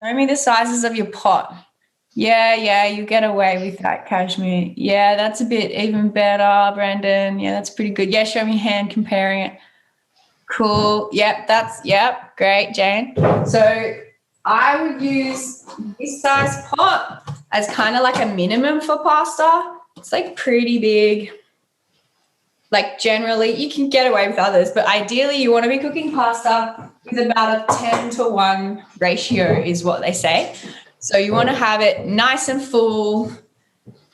Show me the sizes of your pot. Yeah, you get away with that, Kashmir. Yeah, that's a bit even better, Brandon. Yeah, that's pretty good. Yeah, show me hand comparing it. Cool. Yep, great, Jane. So I would use this size pot as kind of like a minimum for pasta. It's like pretty big. Like generally, you can get away with others, but ideally you want to be cooking pasta with about a 10-to-1 ratio is what they say. So you want to have it nice and full.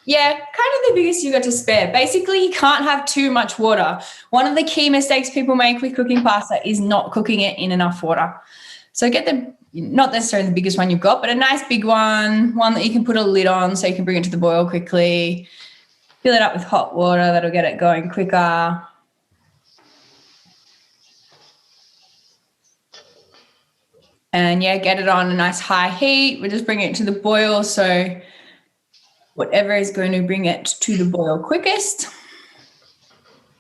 Yeah, kind of the biggest you got to spare. Basically, you can't have too much water. One of the key mistakes people make with cooking pasta is not cooking it in enough water. So get not necessarily the biggest one you've got, but a nice big one that you can put a lid on so you can bring it to the boil quickly. Fill it up with hot water. That'll get it going quicker. And yeah, get it on a nice high heat. We'll just bring it to the boil. So whatever is going to bring it to the boil quickest.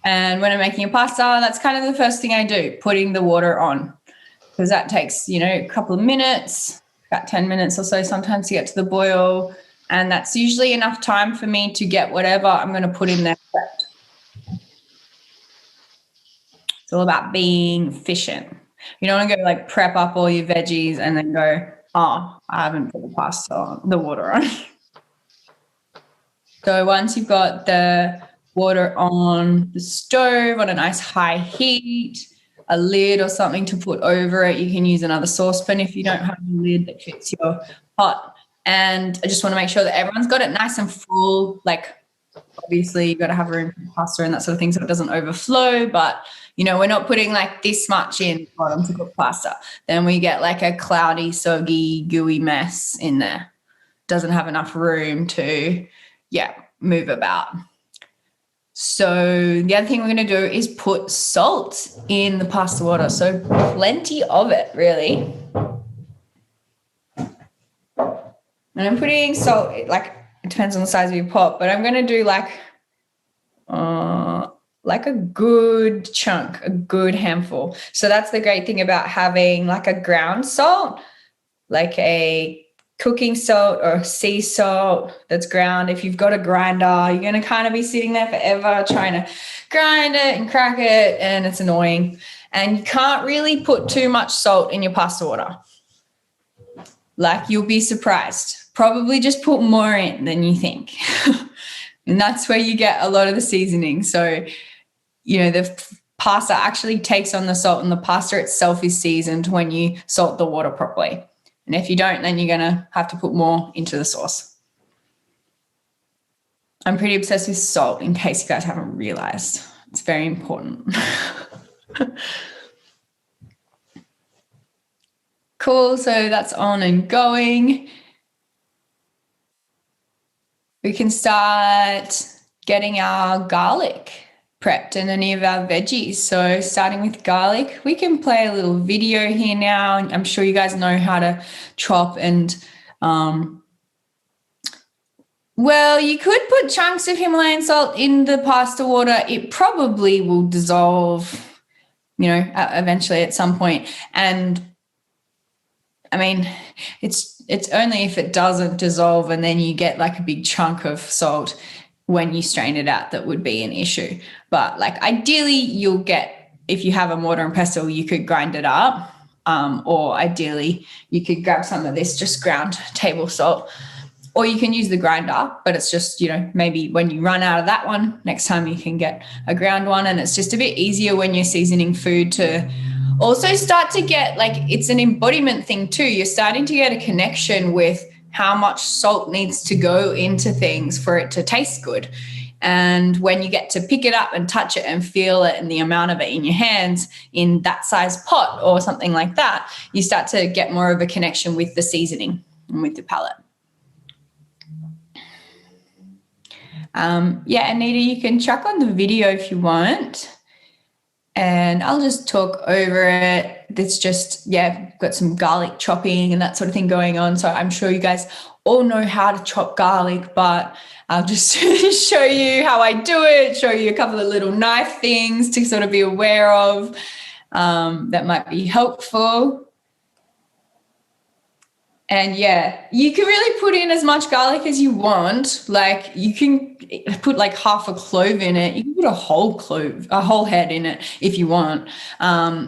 And when I'm making a pasta, that's kind of the first thing I do, putting the water on, because that takes, a couple of minutes, about 10 minutes or so sometimes to get to the boil. And that's usually enough time for me to get whatever I'm going to put in there prepped. It's all about being efficient. You don't want to go prep up all your veggies and then go, oh, I haven't put the water on. So once you've got the water on the stove on a nice high heat, a lid or something to put over it, you can use another saucepan if you don't have a lid that fits your pot. And I just want to make sure that everyone's got it nice and full. Obviously you've got to have room for pasta and that sort of thing so it doesn't overflow, but we're not putting this much in the bottom to cook pasta. Then we get a cloudy, soggy, gooey mess in there. Doesn't have enough room to move about. So the other thing we're going to do is put salt in the pasta water. So plenty of it, really. And I'm putting salt, it depends on the size of your pot, but I'm going to do a good chunk, a good handful. So that's the great thing about having a ground salt, a cooking salt or sea salt that's ground. If you've got a grinder, you're going to kind of be sitting there forever trying to grind it and crack it, and it's annoying. And you can't really put too much salt in your pasta water. You'll be surprised. Probably just put more in than you think. And that's where you get a lot of the seasoning. So, the pasta actually takes on the salt, and the pasta itself is seasoned when you salt the water properly. And if you don't, then you're going to have to put more into the sauce. I'm pretty obsessed with salt, in case you guys haven't realized. It's very important. Cool, so that's on and going. We can start getting our garlic prepped and any of our veggies. So starting with garlic, we can play a little video here now. I'm sure you guys know how to chop and, you could put chunks of Himalayan salt in the pasta water. It probably will dissolve, eventually at some point. And I mean, it's only if it doesn't dissolve and then you get a big chunk of salt when you strain it out that would be an issue. But ideally you'll get, if you have a mortar and pestle, you could grind it up, or ideally you could grab some of this just ground table salt, or you can use the grinder, but it's just, maybe when you run out of that one, next time you can get a ground one. And it's just a bit easier when you're seasoning food to also start to get it's an embodiment thing too. You're starting to get a connection with how much salt needs to go into things for it to taste good. And when you get to pick it up and touch it and feel it and the amount of it in your hands in that size pot or something like that, you start to get more of a connection with the seasoning and with the palate. Anita, you can chuck on the video if you want. And I'll just talk over it. It's just, got some garlic chopping and that sort of thing going on. So I'm sure you guys all know how to chop garlic, but I'll just show you how I do it, show you a couple of little knife things to sort of be aware of that might be helpful. And yeah, you can really put in as much garlic as you want. Like you can put like half a clove in it. You can put a whole clove, a whole head in it if you want.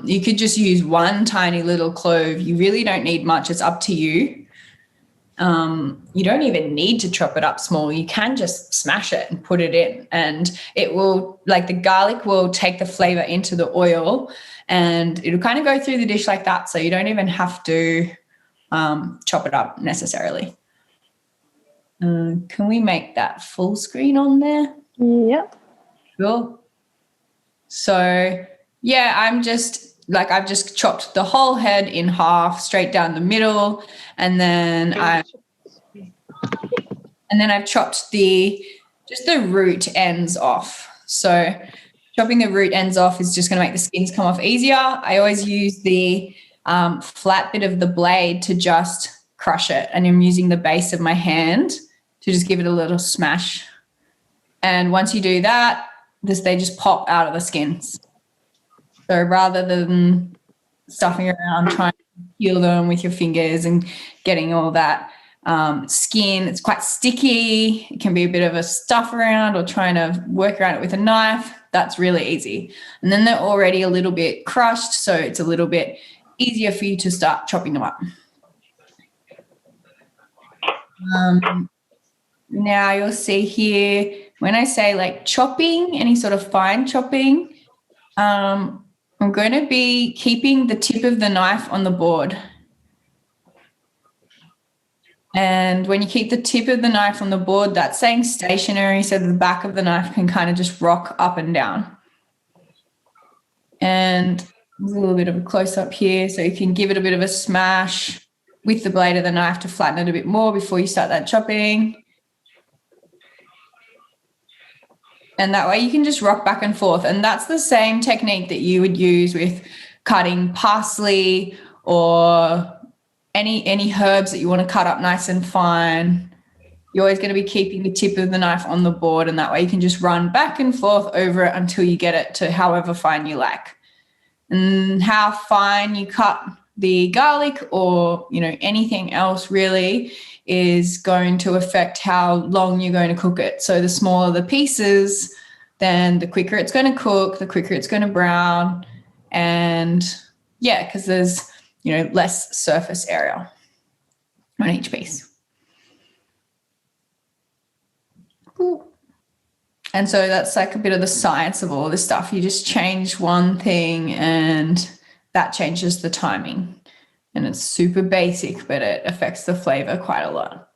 You could just use one tiny little clove. You really don't need much. It's up to you. You don't even need to chop it up small. You can just smash it and put it in, and it will, like, the garlic will take the flavor into the oil and it'll kind of go through the dish like that. So you don't even have to chop it up necessarily. Can we make that full screen on there? Yep. Cool. So yeah, I've just chopped the whole head in half straight down the middle, and then I've chopped just the root ends off. So chopping the root ends off is just going to make the skins come off easier. I always use the flat bit of the blade to just crush it, and I'm using the base of my hand to just give it a little smash. And once you do that, they just pop out of the skins. So rather than stuffing around trying to peel them with your fingers and getting all that skin, it's quite sticky. It can be a bit of a stuff around, or trying to work around it with a knife. That's really easy. And then they're already a little bit crushed, so it's a little bit easier for you to start chopping them up. Now you'll see here, when I say like chopping, any sort of fine chopping, I'm going to be keeping the tip of the knife on the board. And when you keep the tip of the knife on the board, that's saying stationary, so the back of the knife can kind of just rock up and down. And there's a little bit of a close-up here, so you can give it a bit of a smash with the blade of the knife to flatten it a bit more before you start that chopping. And that way you can just rock back and forth. And that's the same technique that you would use with cutting parsley or any herbs that you want to cut up nice and fine. You're always going to be keeping the tip of the knife on the board, and that way you can just run back and forth over it until you get it to however fine you like. And how fine you cut the garlic, or anything else really, is going to affect how long you're going to cook it. So the smaller the pieces, then the quicker it's going to cook, the quicker it's going to brown. And yeah, because there's less surface area on each piece. Cool. And so that's like a bit of the science of all this stuff. You just change one thing and that changes the timing. And it's super basic, but it affects the flavor quite a lot.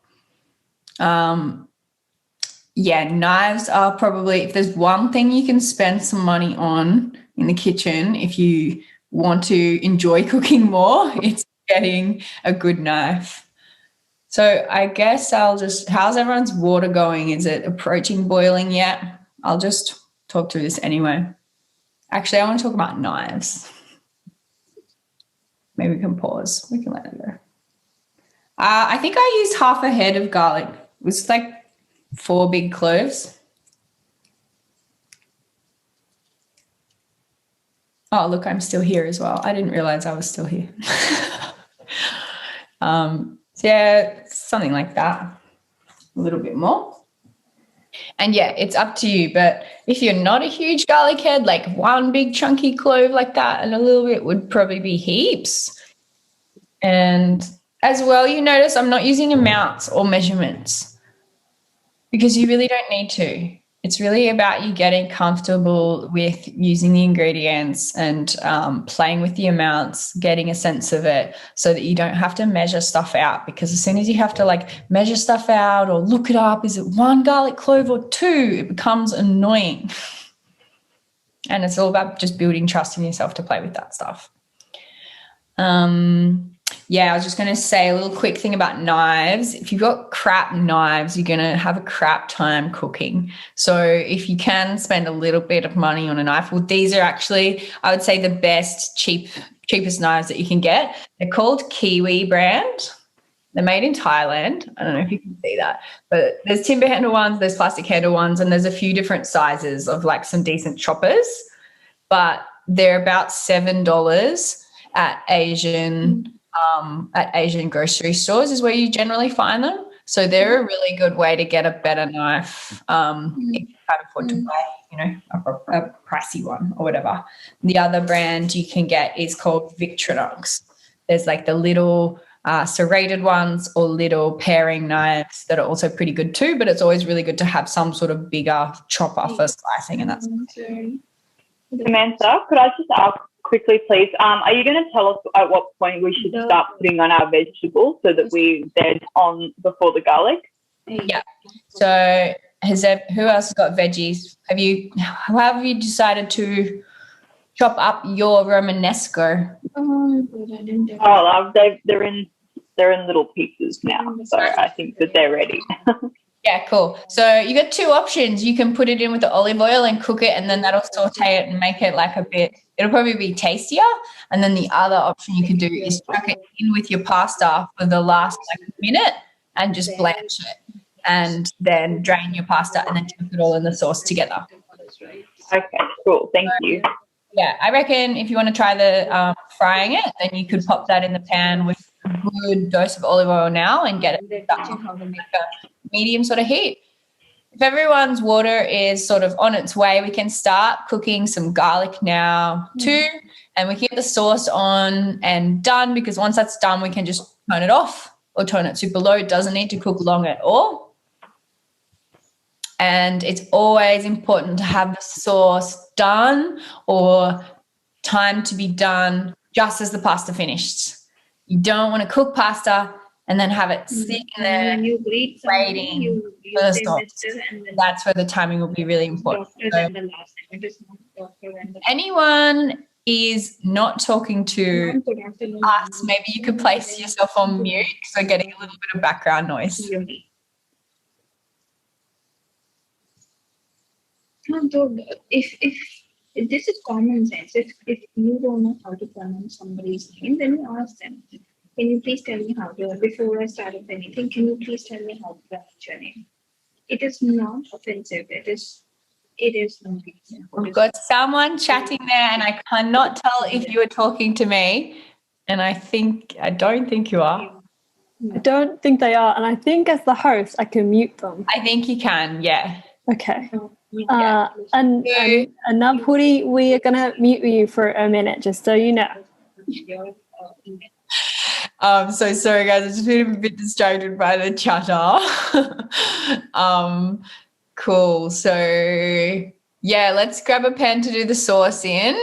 Yeah, knives are probably, if there's one thing you can spend some money on in the kitchen, if you want to enjoy cooking more, it's getting a good knife. So I guess how's everyone's water going? Is it approaching boiling yet? I'll just talk through this anyway. Actually, I want to talk about knives. Maybe we can pause. We can let it go. I think I used half a head of garlic. It was like 4 big cloves. Oh, look, I'm still here as well. I didn't realize I was still here. So yeah, something like that. A little bit more. And yeah, it's up to you. But if you're not a huge garlic head, like 1 big chunky clove like that and a little bit would probably be heaps. And as well, you notice I'm not using amounts or measurements because you really don't need to. It's really about you getting comfortable with using the ingredients and playing with the amounts, getting a sense of it so that you don't have to measure stuff out, because as soon as you have to like measure stuff out or look it up, is it 1 garlic clove or 2, it becomes annoying. And it's all about just building trust in yourself to play with that stuff. Yeah, I was just going to say a little quick thing about knives. If you've got crap knives, you're going to have a crap time cooking. So if you can spend a little bit of money on a knife, well, these are actually, I would say, the best, cheapest knives that you can get. They're called Kiwi brand. They're made in Thailand. I don't know if you can see that, but there's timber handle ones, there's plastic handle ones, and there's a few different sizes of like some decent choppers, but they're about $7 at Asian at Asian grocery stores is where you generally find them. So they're a really good way to get a better knife if you can't afford to buy, a pricey one or whatever. The other brand you can get is called Victorinox. There's like the little serrated ones or little paring knives that are also pretty good too, but it's always really good to have some sort of bigger chopper for slicing and that's Samantha, could I just ask quickly, please, are you going to tell us at what point we should start putting on our vegetables so that they're on before the garlic? Yeah. So who else has got veggies? How have you decided to chop up your Romanesco? They're in little pieces now, so I think that they're ready. Yeah, cool. So you got two options. You can put it in with the olive oil and cook it, and then that'll saute it and make it like it'll probably be tastier. And then the other option you can do is chuck it in with your pasta for the last minute and just blanch it, and then drain your pasta and then chuck it all in the sauce together. Okay, cool. Thank you. Yeah, I reckon if you want to try the frying it, then you could pop that in the pan with a good dose of olive oil now and get it medium sort of heat. If everyone's water is sort of on its way, we can start cooking some garlic now too, and we can get the sauce on and done, because once that's done, we can just turn it off or turn it super low. It doesn't need to cook long at all. And it's always important to have the sauce done or time to be done just as the pasta finished. You don't want to cook pasta and then have it sitting there waiting for the sauce. That's where the timing will be really important. So anyone is not talking to us, maybe you could place yourself on mute because we're getting a little bit of background noise. If this is common sense, if you don't know how to pronounce somebody's name, then you ask them, can you please tell me how to, before I start with anything, can you please tell me how to pronounce your name? It is not offensive. It is not. We've got someone chatting there and I cannot tell if you are talking to me. And I don't think you are. I don't think they are. And I think as the host, I can mute them. I think you can, yeah. Okay. And Nabhuri, we are going to mute you for a minute, just so you know. So sorry, guys. I've just been a bit distracted by the chatter. Cool. So, yeah, let's grab a pan to do the sauce in.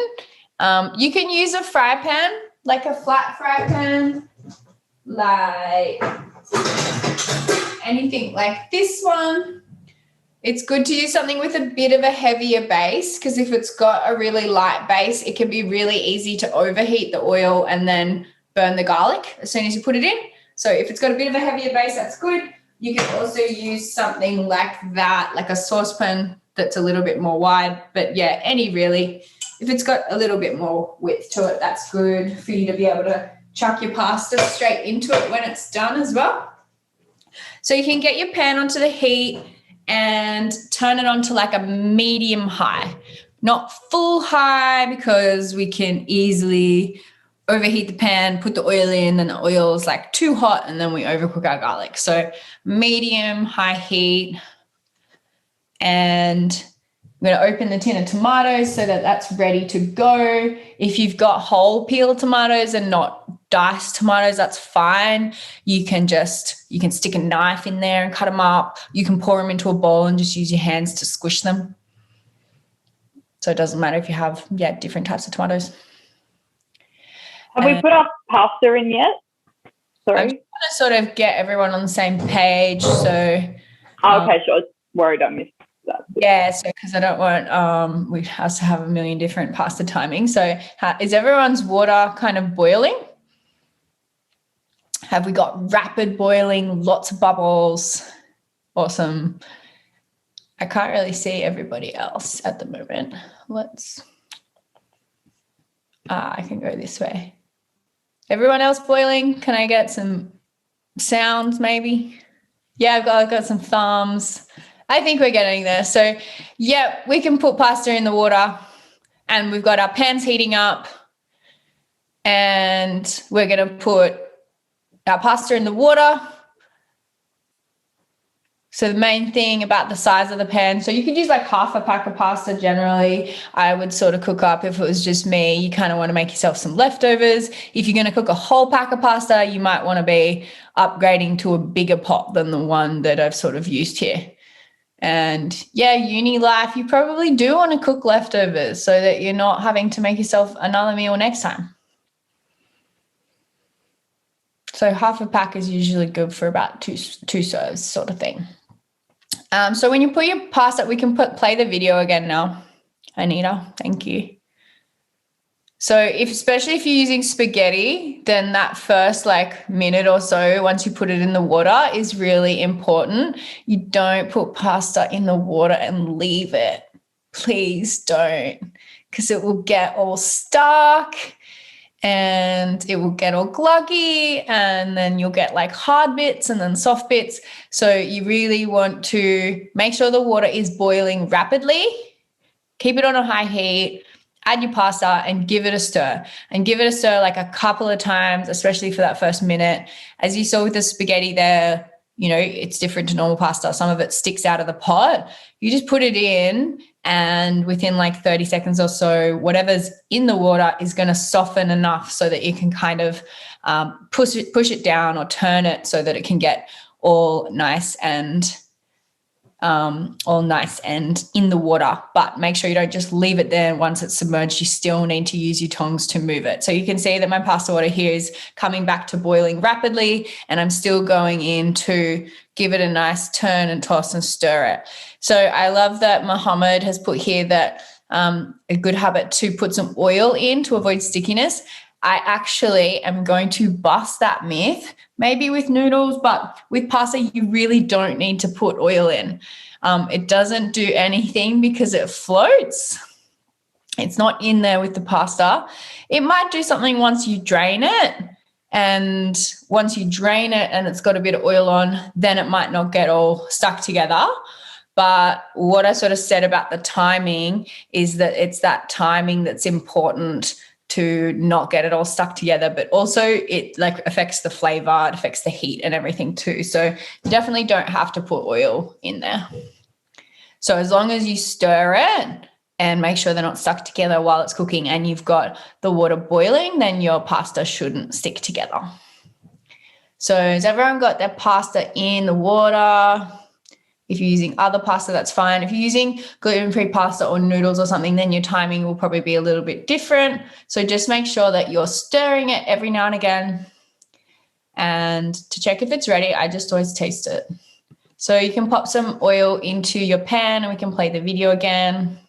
You can use a fry pan, like a flat fry pan, like anything like this one. It's good to use something with a bit of a heavier base, because if it's got a really light base, it can be really easy to overheat the oil and then burn the garlic as soon as you put it in. So if it's got a bit of a heavier base, that's good. You can also use something like that, like a saucepan that's a little bit more wide. But yeah, if it's got a little bit more width to it, that's good for you to be able to chuck your pasta straight into it when it's done as well. So you can get your pan onto the heat and turn it on to like a medium high, not full high, because we can easily overheat the pan, put the oil in, and the oil is like too hot and then we overcook our garlic. So medium high heat, and I'm going to open the tin of tomatoes so that that's ready to go. If you've got whole peel tomatoes and not diced tomatoes, that's fine. You can stick a knife in there and cut them up. You can pour them into a bowl and just use your hands to squish them. So it doesn't matter if you have different types of tomatoes. Have we put our pasta in yet? Sorry. I'm trying to sort of get everyone on the same page. So. Okay, sure. I was worried I missed that. Yeah, so because I don't want us to have a million different pasta timings. So is everyone's water kind of boiling? Have we got rapid boiling, lots of bubbles? Awesome. I can't really see everybody else at the moment. I can go this way. Everyone else boiling? Can I get some sounds maybe? Yeah, I've got some thumbs. I think we're getting there. So, yeah, we can put pasta in the water and we've got our pans heating up. And we're going to put our pasta in the water. So the main thing about the size of the pan, so you could use like half a pack of pasta generally. I would sort of cook up if it was just me. You kind of want to make yourself some leftovers. If you're going to cook a whole pack of pasta, you might want to be upgrading to a bigger pot than the one that I've sort of used here. And yeah, uni life, you probably do want to cook leftovers so that you're not having to make yourself another meal next time. So half a pack is usually good for about two serves sort of thing. So when you put your pasta, we can play the video again now, Anita. Thank you. So especially if you're using spaghetti, then that first like minute or so, once you put it in the water, is really important. You don't put pasta in the water and leave it. Please don't, because it will get all stuck and it will get all gluggy, and then you'll get like hard bits and then soft bits. So you really want to make sure the water is boiling rapidly. Keep it on a high heat, add your pasta and give it a stir. And give it a stir like a couple of times, especially for that first minute. As you saw with the spaghetti there, you know, it's different to normal pasta. Some of it sticks out of the pot. You just put it in, and within like 30 seconds or so, whatever's in the water is going to soften enough so that you can kind of push it down or turn it so that it can get all nice and in the water. But make sure you don't just leave it there. Once it's submerged, you still need to use your tongs to move it. So you can see that my pasta water here is coming back to boiling rapidly, and I'm still going in to give it a nice turn and toss and stir it. So I love that Mohammed has put here that a good habit to put some oil in to avoid stickiness. I actually am going to bust that myth, maybe with noodles, but with pasta, you really don't need to put oil in. It doesn't do anything because it floats. It's not in there with the pasta. It might do something once you drain it. And once you drain it and it's got a bit of oil on, then it might not get all stuck together. But what I sort of said about the timing is that it's that timing that's important to not get it all stuck together, but also it like affects the flavor, it affects the heat and everything too. So you definitely don't have to put oil in there. So as long as you stir it and make sure they're not stuck together while it's cooking and you've got the water boiling, then your pasta shouldn't stick together. So has everyone got their pasta in the water? If you're using other pasta, that's fine. If you're using gluten-free pasta or noodles or something, then your timing will probably be a little bit different. So just make sure that you're stirring it every now and again. And to check if it's ready, I just always taste it. So you can pop some oil into your pan and we can play the video again.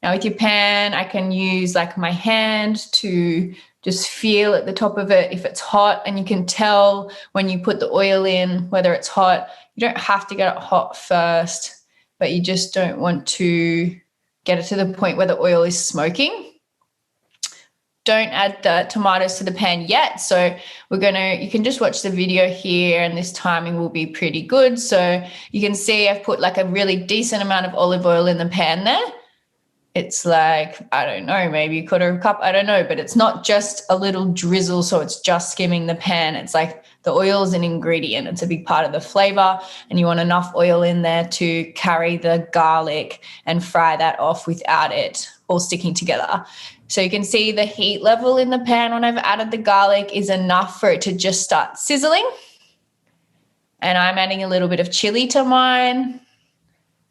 Now with your pan, I can use like my hand to just feel at the top of it if it's hot, and you can tell when you put the oil in whether it's hot. You don't have to get it hot first, but you just don't want to get it to the point where the oil is smoking. Don't add the tomatoes to the pan yet. So you can just watch the video here and this timing will be pretty good. So you can see I've put like a really decent amount of olive oil in the pan there. It's like, I don't know, maybe a quarter of a cup, I don't know, but it's not just a little drizzle, so it's just skimming the pan. It's like the oil is an ingredient. It's a big part of the flavor, and you want enough oil in there to carry the garlic and fry that off without it all sticking together. So you can see the heat level in the pan when I've added the garlic is enough for it to just start sizzling. And I'm adding a little bit of chili to mine.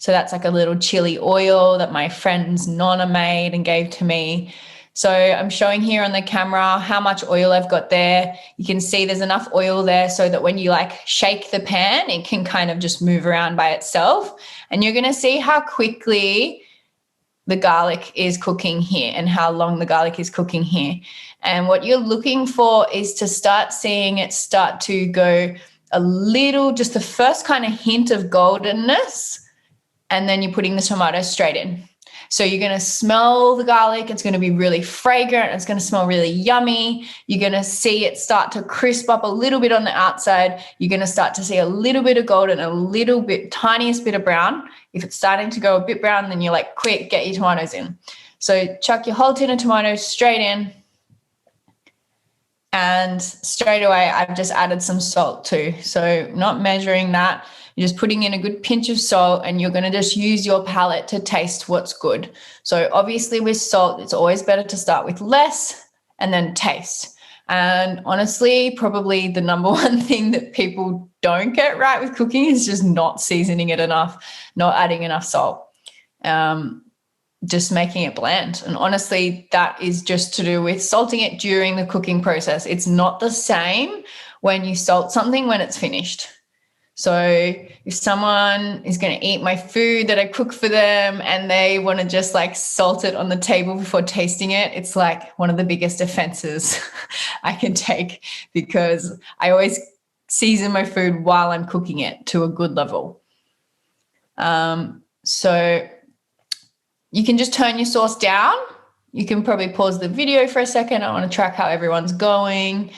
So that's like a little chili oil that my friend's Nonna made and gave to me. So I'm showing here on the camera how much oil I've got there. You can see there's enough oil there so that when you like shake the pan, it can kind of just move around by itself. And you're going to see how quickly the garlic is cooking here and how long the garlic is cooking here. And what you're looking for is to start seeing it start to go a little, just the first kind of hint of goldenness. And then you're putting the tomatoes straight in. So you're going to smell the garlic. It's going to be really fragrant. It's going to smell really yummy. You're going to see it start to crisp up a little bit on the outside. You're going to start to see a little bit of golden, a little bit, tiniest bit of brown. If it's starting to go a bit brown, then you're like, quick, get your tomatoes in. So chuck your whole tin of tomatoes straight in. And straight away, I've just added some salt too. So not measuring that, you're just putting in a good pinch of salt, and you're going to just use your palate to taste what's good. So obviously with salt, it's always better to start with less and then taste. And honestly, probably the number one thing that people don't get right with cooking is just not seasoning it enough, not adding enough salt. Just making it bland. And honestly, that is just to do with salting it during the cooking process. It's not the same when you salt something when it's finished. So if someone is going to eat my food that I cook for them and they want to just like salt it on the table before tasting it, it's like one of the biggest offenses I can take, because I always season my food while I'm cooking it to a good level. So you can just turn your sauce down. You can probably pause the video for a second. I want to track how everyone's going.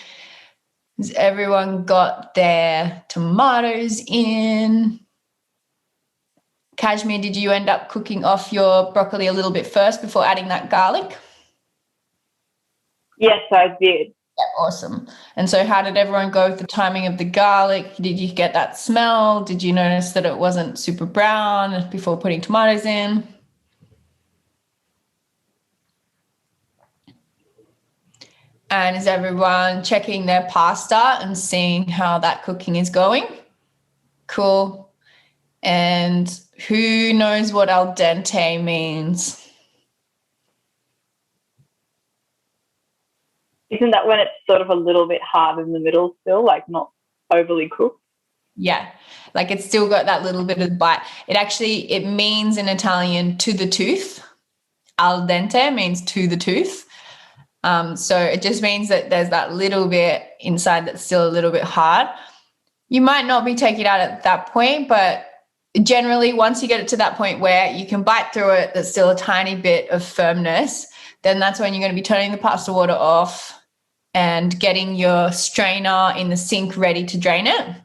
Has everyone got their tomatoes in? Kashmir, did you end up cooking off your broccoli a little bit first before adding that garlic? Yes, I did. Yeah, awesome. And so how did everyone go with the timing of the garlic? Did you get that smell? Did you notice that it wasn't super brown before putting tomatoes in? And is everyone checking their pasta and seeing how that cooking is going? Cool. And who knows what al dente means? Isn't that when it's sort of a little bit hard in the middle still, like not overly cooked? Yeah, like it's still got that little bit of bite. It means in Italian to the tooth. Al dente means to the tooth. So it just means that there's that little bit inside that's still a little bit hard. You might not be taking it out at that point, but generally once you get it to that point where you can bite through it, there's still a tiny bit of firmness, then that's when you're going to be turning the pasta water off and getting your strainer in the sink ready to drain it.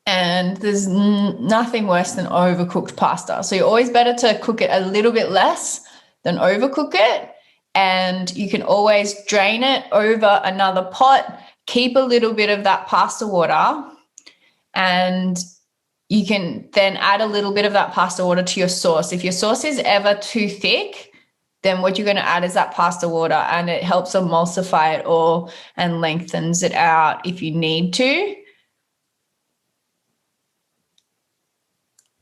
And there's nothing worse than overcooked pasta. So you're always better to cook it a little bit less than overcook it. And you can always drain it over another pot, keep a little bit of that pasta water, and you can then add a little bit of that pasta water to your sauce. If your sauce is ever too thick, then what you're going to add is that pasta water, and it helps emulsify it all and lengthens it out if you need to.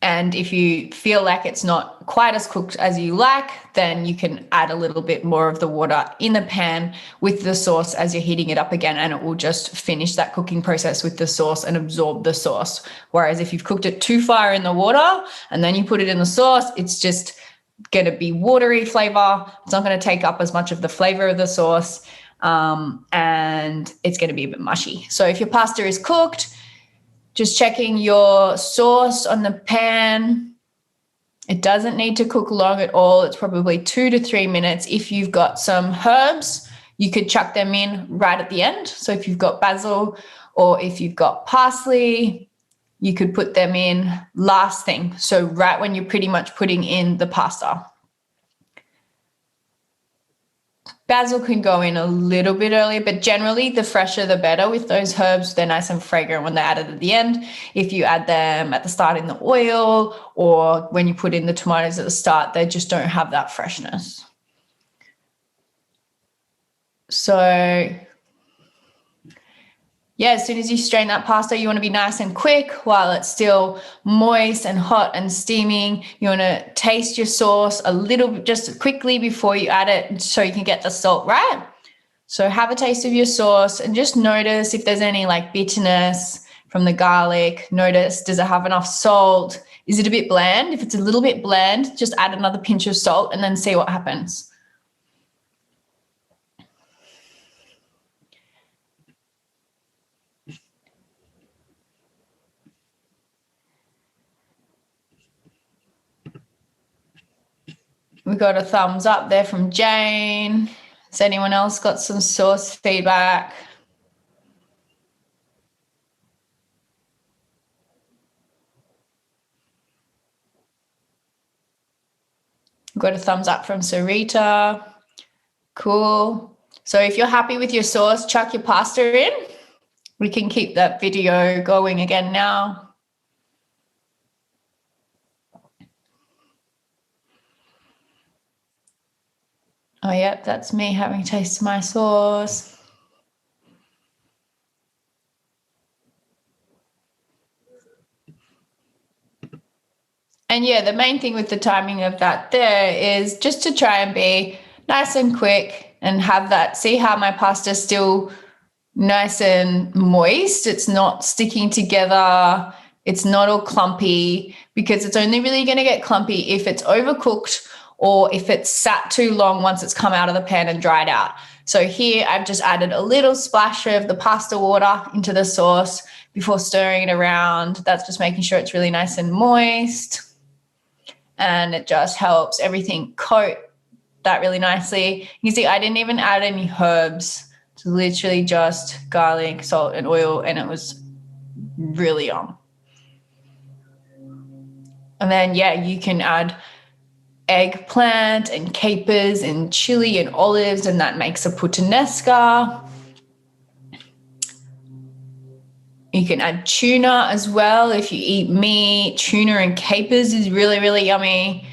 And if you feel like it's not quite as cooked as you like, then you can add a little bit more of the water in the pan with the sauce as you're heating it up again, and it will just finish that cooking process with the sauce and absorb the sauce. Whereas if you've cooked it too far in the water and then you put it in the sauce, it's just going to be watery flavor. It's not going to take up as much of the flavor of the sauce, and it's going to be a bit mushy. So if your pasta is cooked, just checking your sauce on the pan. It doesn't need to cook long at all. It's probably 2 to 3 minutes. If you've got some herbs, you could chuck them in right at the end. So if you've got basil or if you've got parsley, you could put them in last thing. So right when you're pretty much putting in the pasta. Basil can go in a little bit earlier, but generally the fresher the better with those herbs. They're nice and fragrant when they're added at the end. If you add them at the start in the oil or when you put in the tomatoes at the start, they just don't have that freshness. So yeah, as soon as you strain that pasta, you want to be nice and quick while it's still moist and hot and steaming. You want to taste your sauce a little bit just quickly before you add it so you can get the salt right. So have a taste of your sauce and just notice if there's any like bitterness from the garlic. Notice, does it have enough salt? Is it a bit bland? If it's a little bit bland, just add another pinch of salt and then see what happens. We got a thumbs up there from Jane. Has anyone else got some sauce feedback? Got a thumbs up from Sarita. Cool. So if you're happy with your sauce, chuck your pasta in. We can keep that video going again now. Oh, yep, that's me having tasted my sauce. And yeah, the main thing with the timing of that there is just to try and be nice and quick and have that, see how my pasta's still nice and moist. It's not sticking together. It's not all clumpy, because it's only really going to get clumpy if it's overcooked or if it's sat too long once it's come out of the pan and dried out. So here I've just added a little splash of the pasta water into the sauce before stirring it around. That's just making sure it's really nice and moist. And it just helps everything coat that really nicely. You see, I didn't even add any herbs. It's literally just garlic, salt, and oil, and it was really yum. And then, yeah, you can add eggplant and capers and chili and olives, and that makes a puttanesca. You can add tuna as well if you eat meat. Tuna and capers is really, really yummy.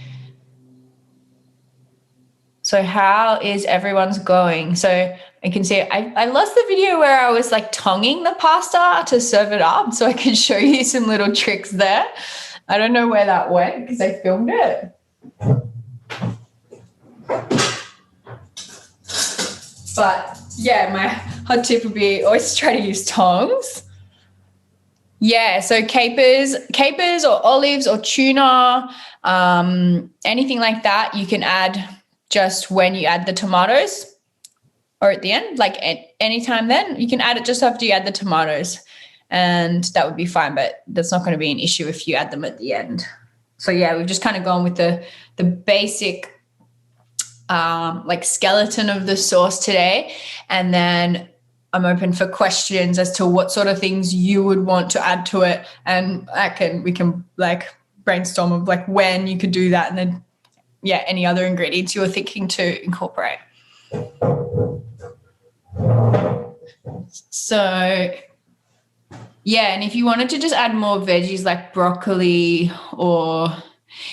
So how is everyone's going? So I can see I lost the video where I was like tonguing the pasta to serve it up, so I can show you some little tricks there. I don't know where that went because I filmed it. But yeah, my hot tip would be always try to use tongs. Yeah, so capers or olives or tuna, anything like that, you can add just when you add the tomatoes or at the end, like anytime then. You can add it just after you add the tomatoes, and that would be fine, but that's not going to be an issue if you add them at the end. So yeah, we've just kind of gone with the basic like skeleton of the sauce today, and then I'm open for questions as to what sort of things you would want to add to it, and we can like brainstorm of like when you could do that, and then yeah, any other ingredients you were thinking to incorporate. So yeah, and if you wanted to just add more veggies like broccoli or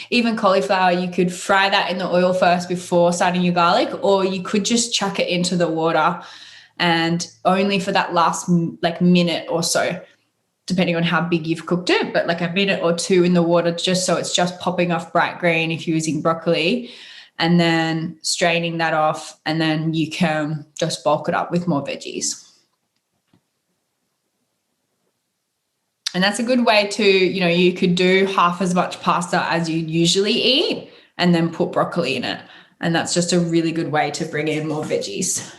even cauliflower, you could fry that in the oil first before starting your garlic, or you could just chuck it into the water and only for that last like minute or so, depending on how big you've cooked it, but like a minute or two in the water just so it's just popping off bright green if you're using broccoli, and then straining that off, and then you can just bulk it up with more veggies. And that's a good way to, you could do half as much pasta as you usually eat and then put broccoli in it. And that's just a really good way to bring in more veggies.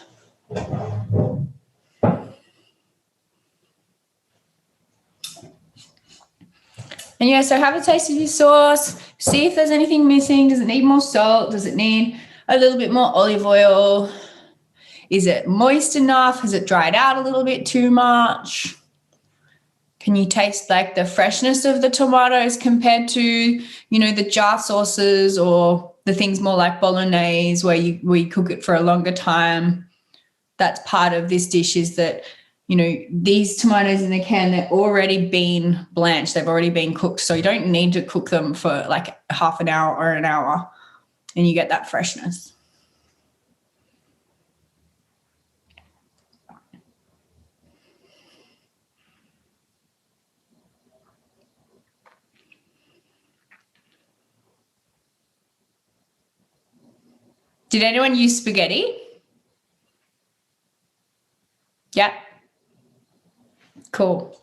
And yeah, so have a taste of your sauce. See if there's anything missing. Does it need more salt? Does it need a little bit more olive oil? Is it moist enough? Has it dried out a little bit too much? Can you taste like the freshness of the tomatoes compared to, the jar sauces or the things more like bolognese where you cook it for a longer time? That's part of this dish, is that, these tomatoes in the can, they're already been blanched. They've already been cooked. So you don't need to cook them for like half an hour or an hour, and you get that freshness. Did anyone use spaghetti? Yeah. Cool.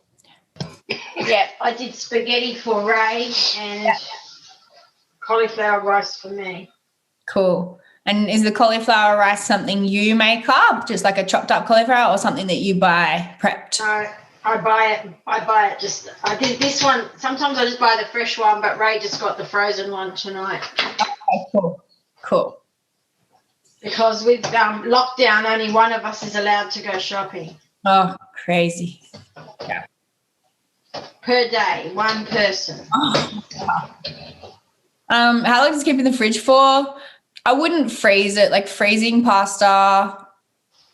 Yeah, I did spaghetti for Ray and cauliflower rice for me. Cool. And is the cauliflower rice something you make up, just like a chopped up cauliflower, or something that you buy prepped? No, I buy it. I did this one. Sometimes I just buy the fresh one, but Ray just got the frozen one tonight. Okay, cool. Because with lockdown, only one of us is allowed to go shopping. Oh, crazy. Yeah. Per day, one person. Oh. How long does it keep in the fridge for? I wouldn't freeze it. Like freezing pasta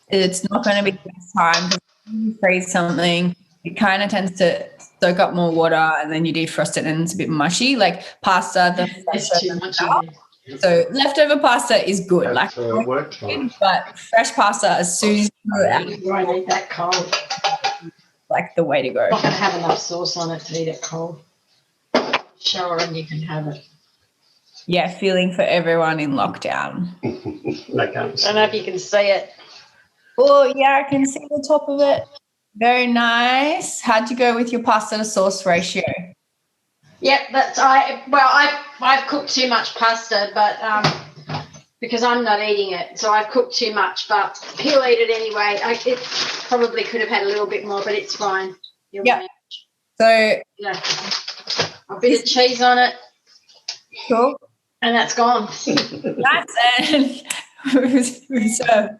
it's not going to be the best time. When you freeze something, it kind of tends to soak up more water, and then you defrost it and it's a bit mushy. Like pasta, There's too much in there. so leftover pasta is good. That's Like, work time. but fresh pasta, as soon as you throw it out, I need that cold. like the way to go. Not going to have enough sauce on it to eat it cold. Shower and you can have it. Yeah, feeling for everyone in lockdown. They can't I don't know if you can see it. Oh, yeah, I can see the top of it. Very nice. How'd you go with your pasta to sauce ratio? Yep, I've cooked too much pasta, but because I'm not eating it, so I've cooked too much. But he'll eat it anyway. It probably could have had a little bit more, but it's fine. Yeah. So Yeah. A bit of cheese on it, cool. and that's gone. That's it. Reserved.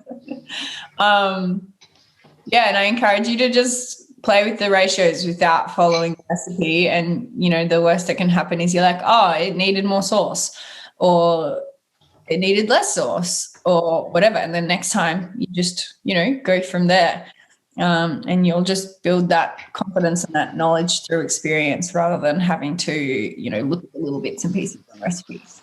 Yeah, and I encourage you to just play with the ratios without following the recipe. And, you know, the worst that can happen is you're like, oh, it needed more sauce, or it needed less sauce, or whatever. And then next time you just, you know, go from there. And you'll just build that confidence and that knowledge through experience rather than having to, you know, look at the little bits and pieces on recipes.